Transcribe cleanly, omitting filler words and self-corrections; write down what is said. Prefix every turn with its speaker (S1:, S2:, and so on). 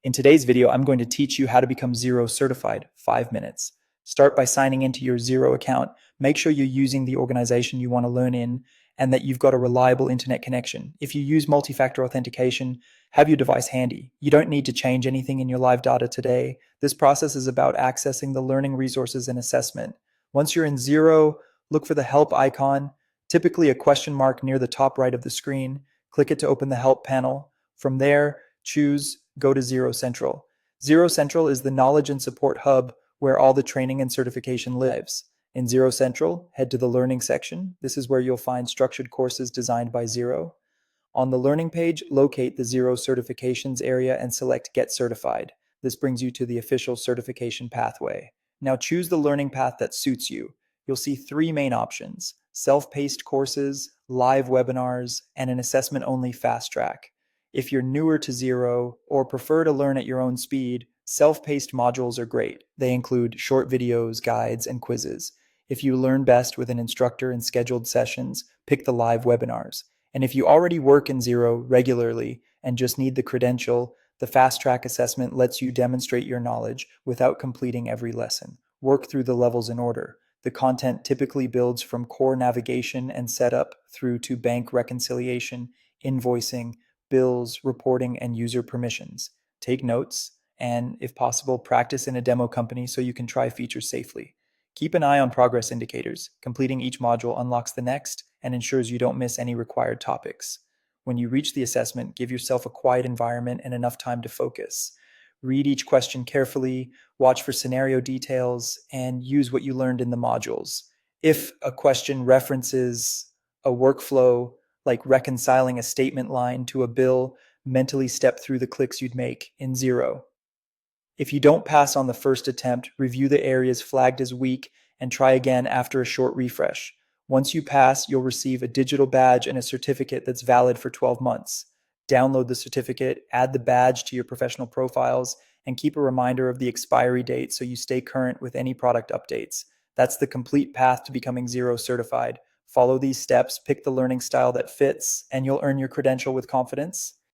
S1: In today's video, I'm going to teach you how to become Xero certified, 5 minutes. Start by signing into your Xero account. Make sure you're using the organization you want to learn in and that you've got a reliable internet connection. If you use multi-factor authentication, have your device handy. You don't need to change anything in your live data today. This process is about accessing the learning resources and assessment. Once you're in Xero, look for the help icon, typically a question mark near the top right of the screen. Click it to open the help panel. From there, choose Go to Xero Central. Xero Central is the knowledge and support hub where all the training and certification lives. In Xero Central, head to the Learning section. This is where you'll find structured courses designed by Xero. On the Learning page, locate the Xero Certifications area and select Get Certified. This brings you to the official certification pathway. Now choose the learning path that suits you. You'll see 3 main options: self-paced courses, live webinars, and an assessment-only fast track. If you're newer to Xero or prefer to learn at your own speed, self-paced modules are great. They include short videos, guides, and quizzes. If you learn best with an instructor and scheduled sessions, pick the live webinars. And if you already work in Xero regularly and just need the credential, the fast track assessment lets you demonstrate your knowledge without completing every lesson. Work through the levels in order. The content typically builds from core navigation and setup through to bank reconciliation, invoicing, bills, reporting, and user permissions. Take notes and, if possible, practice in a demo company so you can try features safely. Keep an eye on progress indicators. Completing each module unlocks the next and ensures you don't miss any required topics. When you reach the assessment, give yourself a quiet environment and enough time to focus. Read each question carefully, watch for scenario details, and use what you learned in the modules. If a question references a workflow, like reconciling a statement line to a bill, mentally step through the clicks you'd make in Xero. If you don't pass on the first attempt, review the areas flagged as weak and try again after a short refresh. Once you pass, you'll receive a digital badge and a certificate that's valid for 12 months. Download the certificate, add the badge to your professional profiles, and keep a reminder of the expiry date so you stay current with any product updates. That's the complete path to becoming Xero certified. Follow these steps, pick the learning style that fits, and you'll earn your credential with confidence.